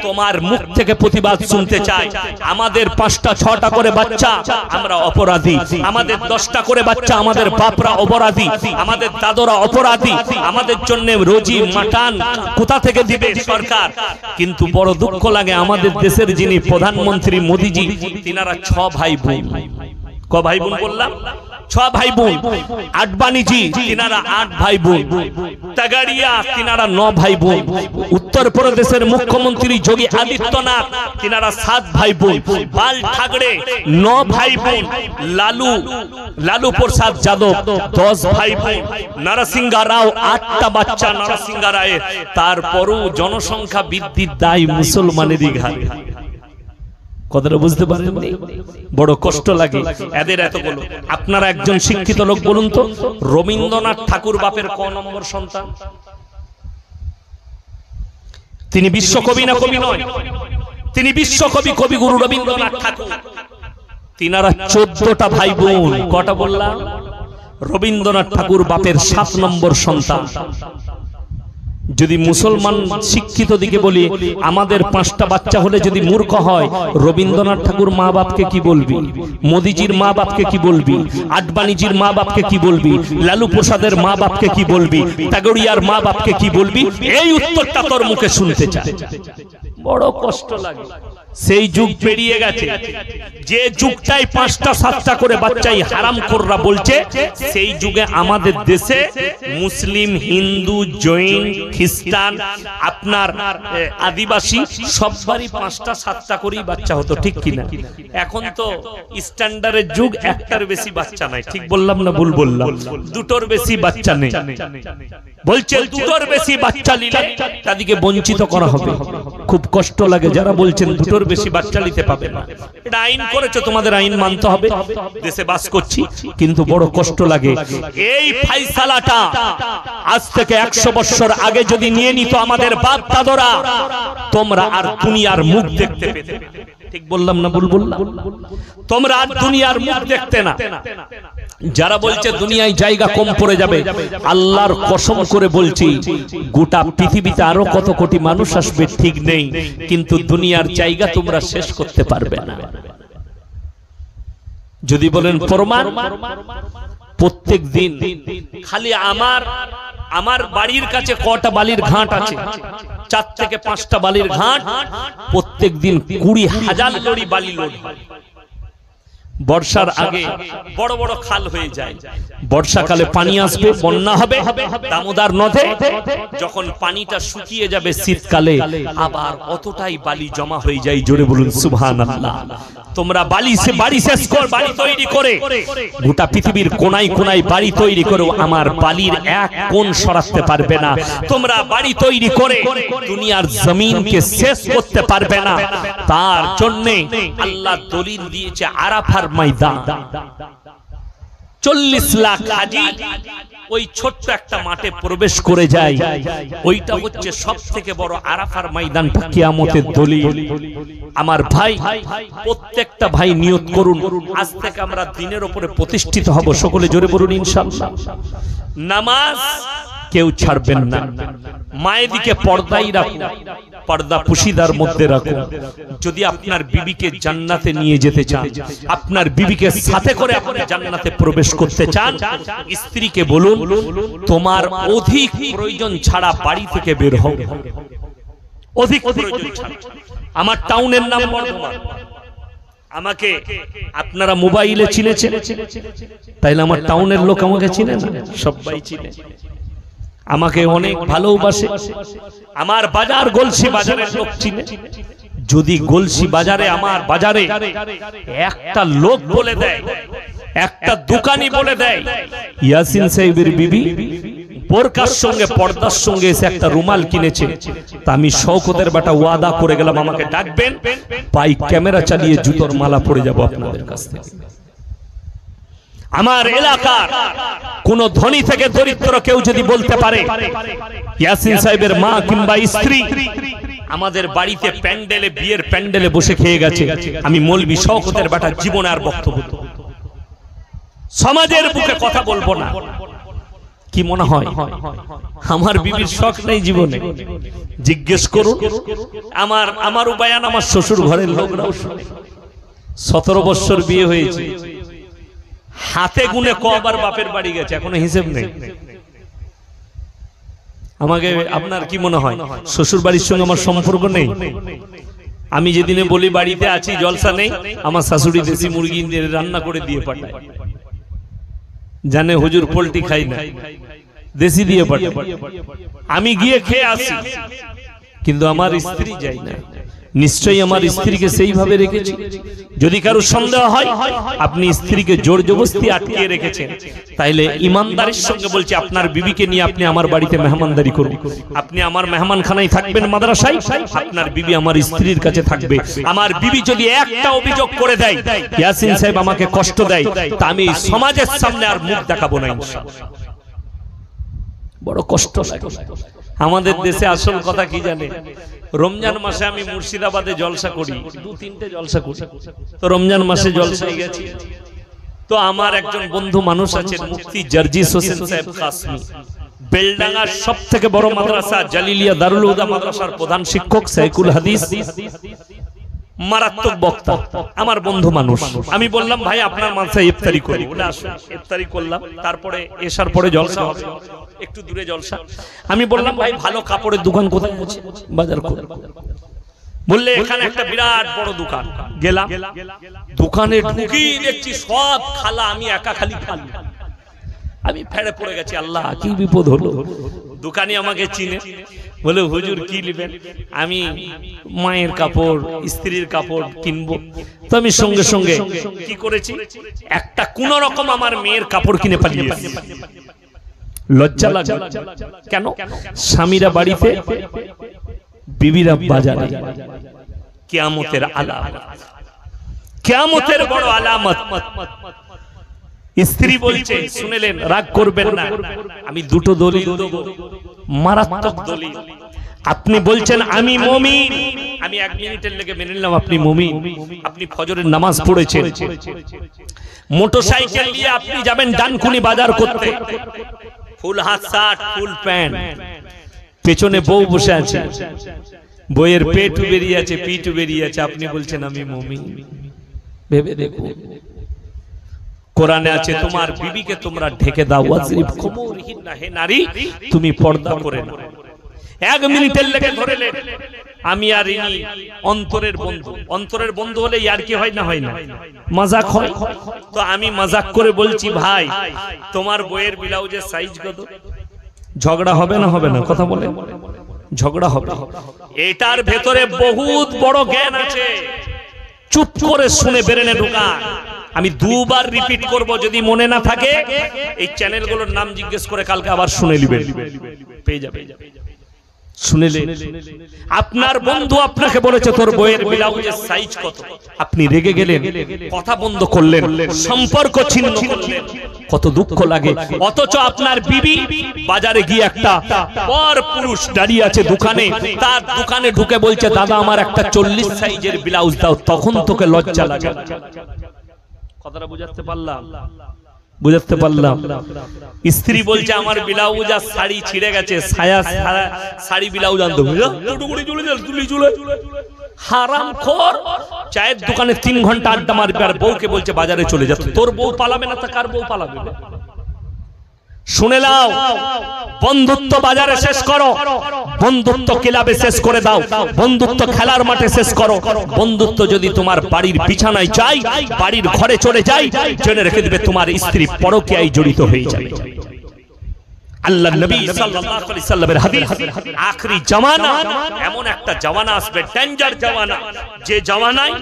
তোমার মুখ থেকে প্রতিবাদ শুনতে চাই। আমাদের 5টা-6টা করে বাচ্চা, আমরা অপরাধী। আমাদের 10টা করে বাচ্চা, আমাদের বাপরা অপরাধী, আমাদের দাদরা অপরাধী। আমাদের জন্য রোজি মাটান কোথা থেকে দিবে সরকার? কিন্তু বড় দুঃখ লাগে, আমাদের দেশের যিনি প্রধানমন্ত্রী মোদিজি, তিনারা 6 ভাই বোন। ক ভাই বোন বললাম? 6 ভাই বোন। আডবাণীজি, তিনারা 8 ভাই বোন। তাগাড়িয়া, তিনারা 9 ভাই বোন। উত্তর প্রদেশের মুখ্যমন্ত্রী যোগী আদিত্যনাথ, তিনারা 7 ভাই বোন। বাল ঠাকরে 9 ভাই বোন। লালু প্রসাদ যাদব 10 ভাই বোন। নরসিংহা রাও 8টা বাচ্চা নরসিংহা রায়ের। তারপরও জনসংখ্যা বৃদ্ধির দায় মুসলমানেরই ঘাড়ে। কথাটা বুঝতে পারেন? বড় কষ্ট লাগে এদের এতগুলো। আপনারা একজন শিক্ষিত লোক বলুন তো, রবীন্দ্রনাথ ঠাকুর বাপের ক নম্বর সন্তান? তিনি বিশ্বকবি না কবি নয়? তিনি বিশ্বকবি, কবিগুরু রবীন্দ্রনাথ ঠাকুর। তিনারা 14টা ভাই বোন। কটা বললাম? রবীন্দ্রনাথ ঠাকুর বাপের 7 নম্বর সন্তান। যদি মুসলমান শিক্ষিত দিকে বলি, আমাদের 5টা বাচ্চা হলে যদি মূর্খ হয়, রবীন্দ্রনাথ ঠাকুর মা বাপকে কি বলবি? মোদিজির মা বাপকে কি বলবি? আডবাণীজির মা বাপকে কি বলবি? লালু প্রসাদের মা বাপকে কি বলবি? তাগড়িয়ার মা বাপকে কি বলবি? এই উত্তরটা তোর মুখে শুনতে চাই। বড় কষ্ট লাগে। সেই যুগ পেরিয়ে গেছে, যে যুগটাই 5টা-7টা করে বাচ্চাই হারামখোররা বলছে, সেই যুগে আমাদের দেশে মুসলিম, হিন্দু, জৈন, খ্রিস্টান, আপনার আদিবাসী সববারই 5টা-7টা করেই বাচ্চা হতো, ঠিক কিনা? এখন তো স্ট্যান্ডার্ডের যুগ, 1টার বেশি বাচ্চা নাই। ঠিক বললাম না ভুল বললাম? 2টোর বেশি বাচ্চা নেই। বলছে 2টোর বেশি বাচ্চা নিলে তাদেরকে বঞ্চিত করা হবে। খুব কষ্ট লাগে যারা বলছেন 2টোর বছর বেশি বাচ্চা নিতে পাবে না। এটা আইন করেছে, তোমাদের আইন মানতে হবে, দেশে বাস করছি। কিন্তু বড় কষ্ট লাগে, এই ফাইসালাটা আজ থেকে 100 বছর আগে যদি নিয়ে নিত আমাদের বাপ দাদরা, তোমরা আর দুনিয়ার মুখ দেখতে পেতে। ঠিক বললাম না ভুল বললাম? তোমরা আর দুনিয়ার মুখ দেখতে না। যারা বলছে দুনিয়ায় জায়গা কম পড়ে যাবে, আল্লাহর কসম করে বলছি, গোটা পৃথিবীতে আরো কত কোটি মানুষ আসবে ঠিক নেই, কিন্তু দুনিয়ার জায়গা তোমরা শেষ করতে পারবে না। যদি বলেন প্রমাণ, প্রত্যেক দিন খালি আমার বাড়ির কাছে কটা বালির ঘাট আছে, 4 থেকে 5টা বালির ঘাট, প্রত্যেক দিন 20,000 লরি বালি লোড হয়। বর্ষার আগে বড় বড় খাল হয়ে যায়, বর্ষাকালে পানি আসবে, বন্যা হবে দামোদর নদে, যখন পানিটা শুকিয়ে যাবে শীতকালে আবার অতটাই বালি জমা হয়ে যায়। জোরে বলুন সুবহানাল্লাহ। তোমরা বাড়ি শেষ কর, বাড়ি তৈরি করে গোটা পৃথিবীর কোনায় কোনায় বাড়ি তৈরি করো, আমার বালির এক কোণ সরাতে পারবে না। তোমরা বাড়ি তৈরি করে দুনিয়ার জমিনকে শেষ করতে পারবে না। তার জন্য আল্লাহ দলিল দিয়েছে আরাফার ময়দান। 40 লাখ হাজি ওই ছোট্ট একটা মাঠে প্রবেশ করে যায়, ওইটা হচ্ছে সবথেকে বড় আরাফার ময়দানটা কিয়ামতের দলিল। আমার ভাই, প্রত্যেকটা ভাই নিয়ত করুন, আজ থেকে আমরা দিনের উপরে প্রতিষ্ঠিত হব। সকলে জোরে বলুন ইনশাআল্লাহ। নামাজ কেউ ছাড়বেন না, মায়ের দিকে পর্দাই রাখুন, পর্দা পুশিদার মধ্যে রাখুন। যদি আপনার বিবিকে জান্নাতে নিয়ে যেতে চান, আপনার বিবিকে সাথে করে আপনি জান্নাতে প্রবেশ করতে চান, স্ত্রীকে বলুন তোমার অধিক প্রয়োজন ছাড়া বাড়ি থেকে বের হও, অধিক প্রয়োজন ছাড়া। আমার টাউনের নাম বর্ধমান, আমাকে আপনারা মোবাইলে চিনেছেন, তাইলে আমার টাউনের লোক আমাকে চিনে না? সবাই চিনে, আমাকে অনেক ভালোবাসে। আমার বাজার গলসি বাজারের লোক চিনে। যদি গলসি বাজারে, আমার বাজারে একটা লোক বলে দেয়, একটা দোকানি বলে দেয় ইয়াসিন সাহেবের বিবি বোরকার সঙ্গে পর্দার সঙ্গে এসে একটা রুমাল কিনেছে, তা আমি শওকতের বেটা ওয়াদা করে গেলাম আমাকে ডাকবেন, পাই ক্যামেরা চালিয়ে জুতোর মালা পড়ে যাব আপনাদের কাছ থেকে। আমার এলাকার কোন ধনী থেকে দরিদ্র কেউ যদি বলতে পারে ইয়াসিন সাহেবের মা কিংবা স্ত্রী আমাদের বাড়িতে প্যান্ডেলে, বিয়ের প্যান্ডেলে বসে খেয়ে গেছে, আমি মৌলবি শওকতের বেটা জীবনে আর বক্তব্য সমাজের বুকে কথা বলবো না। কি মনে হয় আমার বিবির শখ নেই জীবনে? জিজ্ঞেস করুন। আমার উবায়ান আমার শ্বশুর ঘরের লোকরাও 17 বছর বিয়ে হয়েছে, হাতে গুনে কবার বাপের বাড়ি গেছে, এখনো হিসেব নেই। আমাকে আপনার কি মনে হয় শ্বশুর বাড়ির সঙ্গে আমার সম্পর্ক নেই? আমি যেদিনে বলি বাড়িতে আছি, জলসা নেই, আমার শাশুড়ি দেশি মুরগি রান্না করে দিয়ে পাঠায়, জানে হুজুর পোল্ট্রি খাই না, দেশি দিয়ে পাঠায়। আমি গিয়ে খেয়ে আসি, কিন্তু আমার স্ত্রী যাই না। নিশ্চয়ই আমার স্ত্রীকে সেইভাবে রেখেছি। যদি কারো সন্দেহ হয় আপনি স্ত্রীকে জোর জবরদস্তি আটকে রেখেছেন, তাইলে ইমানদারির সঙ্গে বলছি আপনার বিবিকে নিয়ে আপনি আমার বাড়িতে মেহমানদারি করুন। আপনি আমার মেহমানখানায় থাকবেন, মাদ্রাসায়, আপনার বিবি আমার স্ত্রীর কাছে থাকবে। আমার বিবি যদি একটা অভিযোগ করে দেয় ইয়াসিন সাহেব আমাকে কষ্ট দেয়, তা আমি সমাজের সামনে আর মুখ দেখাবো না ইনশাআল্লাহ। বড় কষ্ট লাগে আমাদের দেশে। আসল কথা কি জানে, রমজান মাসে আমি মুর্শিদাবাদে জলসা করি, 2-3টে জলসা করি। তো রমজান মাসে জলসায় গেছি, তো আমার একজন বন্ধু মানুষ আছেন মুফতি জার্জিস হোসেন সাহেব কাসমি, বেলডাঙ্গার সবথেকে বড় মাদ্রাসা জালিলিয়া দারুল হুদা মাদ্রাসার প্রধান শিক্ষক, সাইকুল হাদিস, মারাত্মক বক্তা, আমার বন্ধু মানুষ। আমি বললাম ভাই আপনার মাদ্রাসায় ইফতারি করি, বলে আসুন। ইফতারি করলাম, তারপরে এশার পরে জলসা হবে, একটু দূরে জলসা। আমি বললাম ভাই ভালো কাপড়ের দোকান কোথায় আছে? বাজার করে। বললে এখানে একটা বিরাট বড় দোকান। গেলাম, দোকানে ঢুকি দেখছি সব খালা, আমি একা খালি খালি। আমি ফেড়ে পড়ে গেছি, আল্লাহ কি বিপদ হলো। দোকানি আমাকে চিনে, বলে হুজুর কি নেবেন? আমি মায়ের কাপড়, স্ত্রীর কাপড় কিনবো। তো আমি সঙ্গে সঙ্গে কি করেছি, একটা কোন রকম আমার মেয়ের কাপড় কিনে পালিয়েছি। লজ্জা লাগে কেন? স্বামীরা বাড়িতে, বিবিরা বাজারে। কিয়ামতের আলামত, কিয়ামতের বড় আলামত। স্ত্রী বলছে, শুনলেন, রাগ করবেন না, আমি দুটো দলিল দেব, মারাত্মক দলিল। আপনি বলছেন আমি মুমিন, আমি 1 মিনিটের লেগে মেনে নিলাম আপনি মুমিন, আপনি ফজরের নামাজ পড়েছেন, মোটরসাইকেল নিয়ে আপনি যাবেন ডানকুনি বাজার করতে, ফুল হাত শার্ট, ফুল প্যান্ট, পেছনে বউ বসে আছে, বইয়ের পেটু বেরিয়ে আছে, পিঠু বেরিয়ে আছে, আপনি বলছেন আমি মুমিন। ভেবে দেখো, কোরআনে আছে তোমার বিবিকে তোমরা ঢেকে দাও, ওয়াজরিব খুমুরহিন্না, হে নারী তুমি পর্দা করে নাও। 1 মিনিটের লেগে ধরেলেন আমি আর ইনি অন্তরের বন্ধু। অন্তরের বন্ধু হলে ইয়ার কি হয় না, হয় না, মজাক হয়। তো আমি মজাক করে বলছি, ভাই তোমার বইয়ের ব্লাউজের সাইজ কত? ঝগড়া হবে না, হবে না? কথা বলে ঝগড়া হবে। এটার ভেতরে বহুত বড় জ্ঞান আছে, চুপ করে শুনে বেরেনে ঢোকা। আমি 2 বার রিপিট করব, যদি মনে না থাকে এই চ্যানেলগুলোর নাম জিজ্ঞেস করে কালকে আবার শুনে নেবেন, পেয়ে যাবে। শুনেলে আপনার বন্ধু আপনাকে বলেছে তোর বইয়ের ব্লাউজের সাইজ কত, আপনি রেগে গেলেন, কথা বন্ধ করলেন, সম্পর্ক ছিন্ন করলেন, কত দুঃখ লাগে। অথচ আপনার বিবি বাজারে গিয়ে একটা পর পুরুষ দাঁড়িয়ে আছে দোকানে, তার দোকানে ঢুকে বলছে দাদা আমার একটা 40 সাইজের ব্লাউজ দাও, তখন তোকে লজ্জা লাগে। কথাটা বুঝাতে পারলাম? বুঝাতে পারলাম? স্ত্রী বলছে আমার ব্লাউজ আর শাড়ি ছিঁড়ে গেছে, সায়া শাড়ি ব্লাউজ আনতে হবে, হারামখোর। চায়ের দোকানে 3 ঘন্টা আড্ডা মারবে আর বউকে বলছে বাজারে চলে যাচ্ছে। তোর বউ পালাবে না, তা কার বউ পালাবে? শুনে নাও, বন্ধুত্ব বাজারে শেষ করো, বন্ধুত্ব ক্লাবে শেষ করে দাও, বন্ধুত্ব খেলার মাঠে শেষ করো। বন্ধুত্ব যদি তোমার বাড়ির বিছানায় যায়, বাড়ির ঘরে চলে যায়, জেনে রেখে দিবে তোমার স্ত্রী পরকীয়ায় জড়িত হয়ে যাবে। আল্লাহর নবী সাল্লাল্লাহু আলাইহি সাল্লামের হাদিস, আখরি জামানা এমন একটা জামানা আসবে, ডেঞ্জার জামানা, যে জামানায়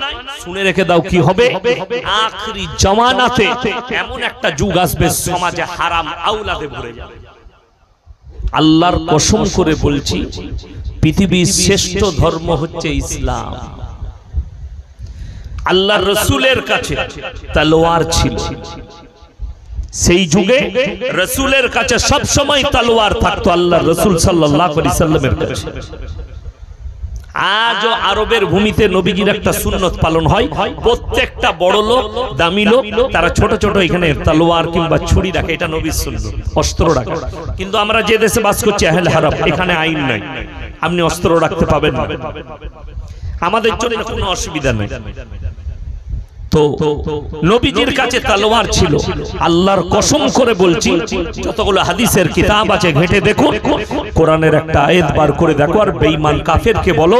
শুনে রেখে দাও কি হবে। আখরি জামানাতে এমন একটা যুগ আসবে সমাজে হারাম আওলাদে ভরে যাবে। আল্লাহর কসম করে বলছি, পৃথিবীর শ্রেষ্ঠ ধর্ম হচ্ছে ইসলাম। আল্লাহর রাসূলের কাছে তলোয়ার ছিল, সেই যুগে রাসূলের কাছে সব সময় তলোয়ার থাকতো, আল্লাহর রাসূল সাল্লাল্লাহু আলাইহি সাল্লামের কাছে। আজও আরবের ভূমিতে নবীজির একটা সুন্নত পালন হয়, প্রত্যেকটা বড় লোক, দামি লোক, তারা ছোট ছোট এখানে তলোয়ার কিংবা ছুরি রাখে, এটা নবীর সুন্নত, অস্ত্র রাখে। কিন্তু আমরা যে দেশে বাস করছি আহলে হারাম, এখানে আইন নাই, আপনি অস্ত্র রাখতে পাবেন না, আমাদের জন্য কোনো অসুবিধা নেই। তো নবীজির কাছে তলোয়ার ছিল। আল্লাহর কসম করে বলছি, যতগুলো হাদিসের কিতাব আছে ঘেঁটে দেখো, কোরআনের একটা আয়াত বার করে দেখো, আর বেঈমান কাফেরকে বলো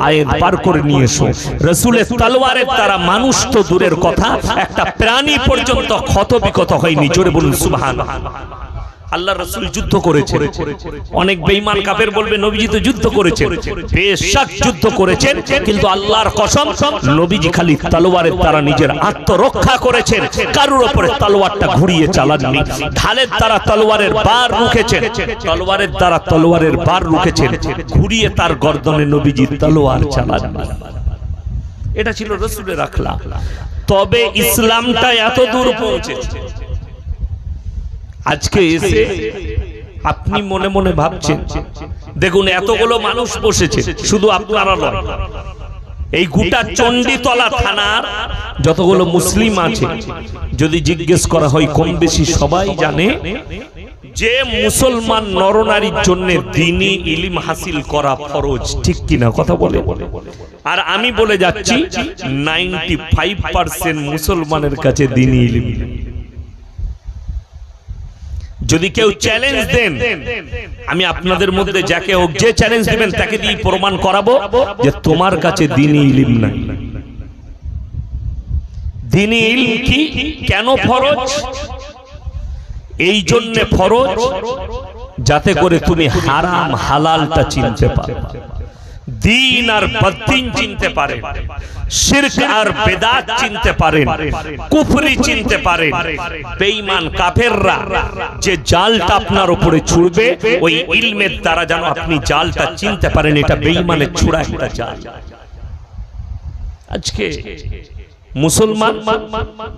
আয়াত বার করে নিয়ে এসো। রাসূলের তলোয়ারের দ্বারা মানুষ তো দূরের কথা, একটা প্রাণী পর্যন্ত ক্ষত বিক্ষত হয়নি। জোরে বলুন সুবহানাল্লাহ। আল্লাহর রাসূল যুদ্ধ করেছেন। অনেক বেঈমান কাফের বলবে নবীজি তো যুদ্ধ করেছেন, বেশক যুদ্ধ করেছেন, কিন্তু আল্লাহর কসম নবীজি খালি তলোয়ারের দ্বারা নিজের আত্মরক্ষা করেছেন, কারোর উপরে তলোয়ারটা ঘুরিয়ে চালাননি। ঢালের দ্বারা তলোয়ারের বার রুখেছেন, তলোয়ারের দ্বারা তলোয়ারের বার রুখেছেন, ঘুরিয়ে তার গর্দনে নবীজি তলোয়ার চালাননি। এটা ছিল রাসূলের আখলাক। তবে ইসলামটা এত দূর পৌঁছেছে, আজকে এসে আপনি মনে মনে ভাবছেন, দেখুন এতগুলো মানুষ বসেছে, শুধু আপনারা নয়, এই গোটা চণ্ডীতলা থানার যতগুলো মুসলিম আছে, যদি জিজ্ঞেস করা হয় কম বেশি সবাই জানে যে মুসলমান নরনারীর জন্য দ্বীনি ইলম হাসিল করা ফরজ, ঠিক কিনা? কথা বলে। আর আমি বলে যাচ্ছি 95% মুসলমানের কাছে দ্বীনি ইলম নেই। যদি কেউ চ্যালেঞ্জ দেন, আমি আপনাদের মধ্যে যাকে হোক যে চ্যালেঞ্জ দিবেন তাকে দিয়ে প্রমাণ করাবো যে তোমার কাছে দ্বীনি ইলম নাই। দ্বীনি ইলম কি, কেন ফরজ? এই জন্য ফরজ যাতে করে তুমি হারাম হালালটা চিনতে পারো, দ্বীন আর বদ্দীন চিনতে পারেন, শিরক আর বেদাত চিনতে পারেন, কুফরি চিনতে পারেন। বেঈমান কাফেররা যে জালটা আপনার উপরে ছুড়বে, ওই ইলমের দ্বারা যেন আপনি জালটা চিনতে পারেন এটা বেঈমানের ছুড়া একটা জাল। আজকে মুসলমান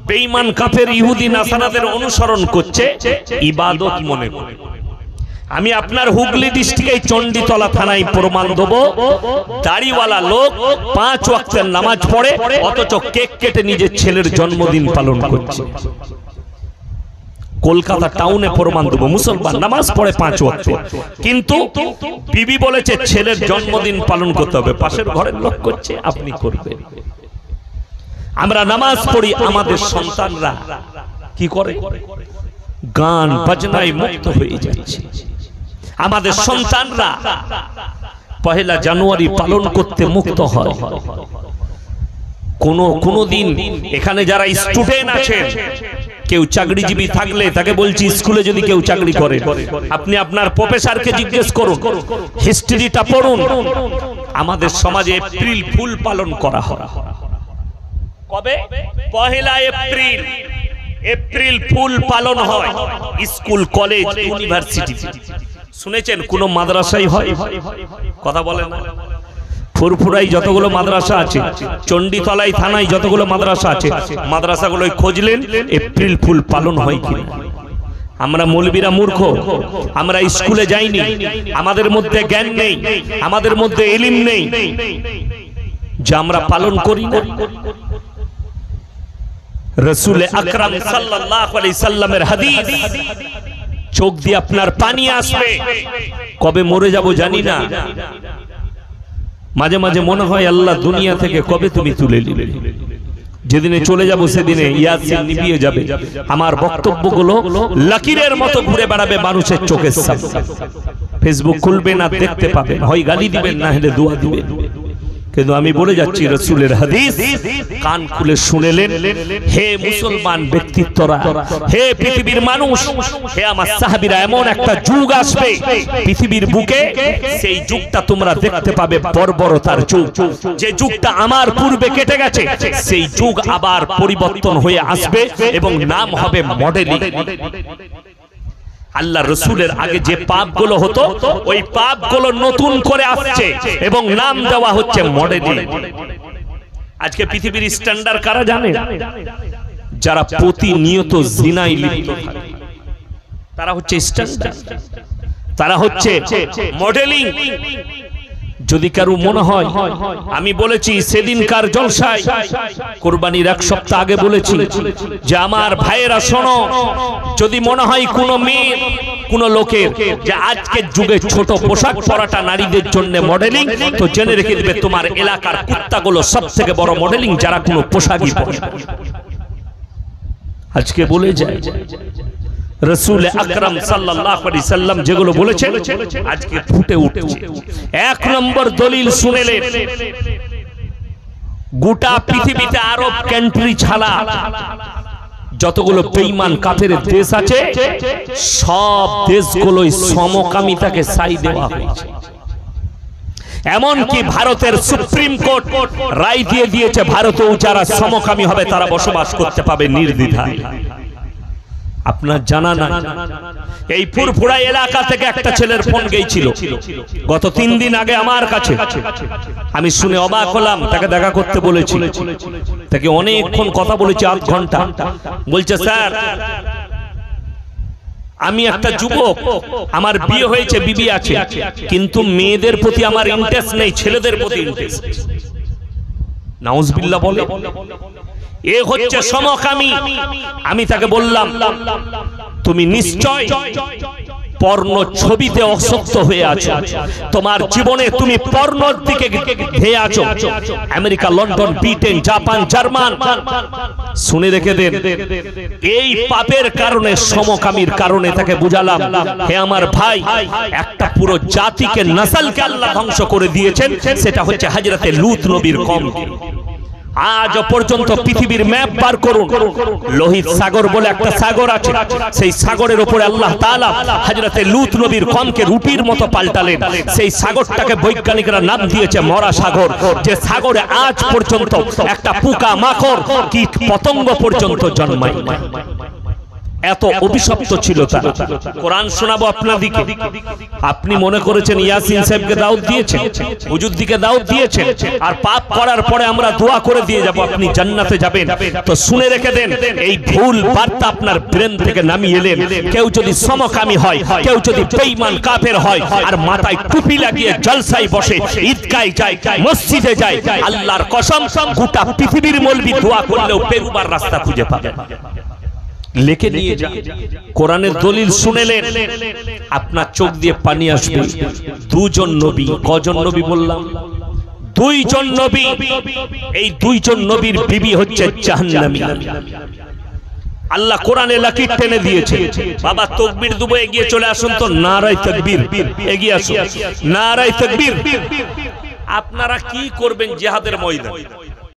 বেঈমান কাফের ইহুদি নাসারাদের অনুসরণ করছে, ইবাদত মনে করে। আমি আপনার হুগলি ডিস্ট্রিক্টে চণ্ডীতলা থানায় প্রমাণ দেব, দাড়িওয়ালা লোক 5 ওয়াক্তের নামাজ পড়ে অথচ কেক কেটে নিজের ছেলের জন্মদিন পালন করছে। কলকাতা টাউনে প্রমাণ দেব, মুসলমান নামাজ পড়ে 5 ওয়াক্ত, কিন্তু বিবি বলেছে ছেলের জন্মদিন পালন করতে হবে, পাশের ঘরের লোক করছে, আপনি করবেন। আমরা নামাজ পড়ি, আমাদের সন্তানরা কি করে? গান বাজনায় মুক্ত হয়ে যাচ্ছে। আমাদের সন্তানরা 1 জানুয়ারি পালন করতে মুক্ত হয়। কোনো দিন এখানে যারা স্টুডেন্ট আছেন, কেউ চাকরিজীবী থাকলে তাকে বলছি, স্কুলে যদি কেউ চাকরি করে, আপনি আপনার প্রফেসরকে জিজ্ঞেস করুন, হিস্ট্রিটা পড়ুন। আমাদের সমাজে এপ্রিল ফুল পালন করা হয়। কবে? 1 এপ্রিল এপ্রিল ফুল পালন হয় স্কুল, কলেজ, ইউনিভার্সিটি। শুনেছেন কোন মাদ্রাসায় হয়? কথা বলেন না। ফুরফুরাই যতগুলো মাদ্রাসা আছে, চণ্ডীতলাই থানায় যতগুলো মাদ্রাসা আছে, মাদ্রাসাগুলোয় খোঁজলেন এপ্রিল ফুল পালন হয় কি? আমরা মৌলবীরা মূর্খ, আমরা স্কুলে যাইনি, আমাদের মধ্যে জ্ঞান নেই, আমাদের মধ্যে ইলম নেই, যে আমরা পালন করি না। রাসূল আকরাম সাল্লাল্লাহু আলাইহি সাল্লামের হাদিস, চোখ দিয়ে আপনার পানি আসবে। কবে মরে যাব জানি না, মাঝে মাঝে মনে হয় আল্লাহ দুনিয়া থেকে কবে তুমি তুলে নিবে। যেদিনে চলে যাব সেদিনে ইয়াসিন নিভিয়ে যাবে। আমার বক্তব্যগুলো লাকিরের মতো ঘুরে বেড়াবে মানুষের চোখের সামনে। ফেসবুক খুলবেন আর দেখতে পাবেন, হয় গালি দিবেন না হলে দোয়া দিবেন। কিন্তু আমি বলে যাচ্ছি রাসূলের হাদিস কান খুলে শুনেলেন। হে মুসলমান ব্যক্তিত্বরা, হে পৃথিবীর মানুষ, হে আমার সাহাবীরা, এমন একটা যুগ আসবে পৃথিবীর বুকে, সেই যুগটা তোমরা দেখতে পাবে বর্বরতার যুগ। যে যুগটা আমার পূর্বে কেটে গেছে, সেই যুগ আবার পরিবর্তন হয়ে আসবে এবং নাম হবে মডেলিং। আল্লাহ রসুলের আগে যে পাপগুলো হতো, ওই পাপগুলো নতুন করে আসছে এবং নাম দেওয়া হচ্ছে মডেলিং। আজকে পৃথিবীর স্ট্যান্ডার্ড কারা জানে? যারা প্রতিনিয়ত জিনায় লিপ্ত থাকে, তারা হচ্ছে স্ট্যান্ডার্ড, তারা হচ্ছে মডেলিং। যদি কারো মনে হয়, আমি বলেছি সেদিনকার জলসায়, কুরবানির 1 সপ্তাহ আগে বলেছি যে আমার ভাইয়েরা শোনো, যদি মনে হয় কোনো মেয়ে, কোন লোকের যে আজকের যুগে ছোট পোশাক পরাটা নারীদের জন্য মডেলিং, তো জেনে রেখে দিবে তোমার এলাকার কুত্তাগুলো সবথেকে বড় মডেলিং, যারা কোনো পোশাকই পরে। আজকে বলে যায় রাসূল আকরাম সাল্লাল্লাহু আলাইহি সাল্লাম যেগুলো বলেছেন আজকে ফুটে উঠছে। 1 নম্বর দলিল শুনেলেন, গোটা পৃথিবীতে আরব কান্ট্রি ছাড়া যতগুলো বেঈমান কাফের দেশ আছে, সব দেশগুলোই সমকামিতাকে সাই দেওয়া হয়েছে। এমনকি ভারতের সুপ্রিম কোর্ট রায় দিয়ে দিয়েছে, ভারতেও যারা সমকামী হবে তারা বসবাস করতে পাবে নির্দ্বিধায়। আপনার জানা না, এই ফুরফুরা এলাকা থেকে একটা ছেলের ফোন গিয়েছিল গত 3 দিন আগে আমার কাছে। আমি শুনে অবাক হলাম। তাকে দেখা করতে বলেছি, তাকে অনেকক্ষণ কথা বলেছি, 8 ঘন্টা। বলছে, স্যার আমি একটা যুবক, আমার বিয়ে হয়েছে, বিবি আছে, কিন্তু মেয়েদের প্রতি আমার ইন্টারেস্ট নেই, ছেলেদের প্রতি ইন্টারেস্ট। নাউজুবিল্লাহ বলে, এ হচ্ছে সমকামী। আমি তাকে বললাম, তুমি নিশ্চয় পর্ণ ছবিতে আসক্ত হয়ে আছো, তোমার জীবনে তুমি পর্ণর দিকে ধেয়ে আছো। America, London, Britain, Japan, German, শুনে রেখে দেন, এই পাপের কারণে, সমকামীর কারণে তাকে বুঝালাম, হে আমার ভাই, একটা পুরো জাতিকে, নসলকে আল্লাহ ধ্বংস করে দিয়েছেন, সেটা হচ্ছে হযরতে লূত নবীর কওম। আজ পর্যন্ত পৃথিবীর ম্যাপ বার করুন, লোহিত সাগর বলে একটা সাগর আছে, সেই সাগরের উপরে আল্লাহ তাআলা হযরতে লূত নবীর কওমকে রুটির মতো পাল্টালেন। সেই সাগরটাকে বৈজ্ঞানিকরা নাম দিয়েছে মরা সাগর। যে সাগরে আজ পর্যন্ত একটা পোকা মাকড় কীট পতঙ্গ পর্যন্ত জন্মায় না। এত অভিশপ্ত ছিল তারা। কোরআন শোনাবো আপনাদিকে, আপনি মনে করেছেন ইয়াসিন সাহেবকে দাওয়াত দিয়েছেন, হুজুরদিকে দাওয়াত দিয়েছেন, আর পাপ করার পরে আমরা দোয়া করে দিয়ে যাব আপনি জান্নাতে যাবেন। তো শুনে রেখে দেন, এই ভুল বার্তা আপনার ব্রেন থেকে নামিয়ে এলেন। কেউ যদি সমকামী হয়, কেউ যদি বেঈমান কাফের হয়, আর মাথায় টুপি লাগিয়ে জলসায় বসে, ঈদগায় যায়, মসজিদে যায়, আল্লাহর কসম গোটা পৃথিবীর মৌলবি দোয়া করলেও পেরুবার রাস্তা খুঁজে পাবে। লিখে নিয়ে যান, কোরআনের দলিল শুনেলেন, আপনার চোখ দিয়ে পানি আসবে। দুজন নবী, কজন নবী বললাম? দুইজন নবী। এই দুইজন নবীর বিবি হচ্ছে জাহান্নামী। আল্লাহ কোরআনে লাকির টেনে দিয়েছে। বাবা তাকবীর দেবো, এগিয়ে চলে আসুন তো। নারায়ে তাকবীর, এগিয়ে আসুন। নারায়ে তাকবীর। আপনারা কি করবেন জিহাদের ময়দানে?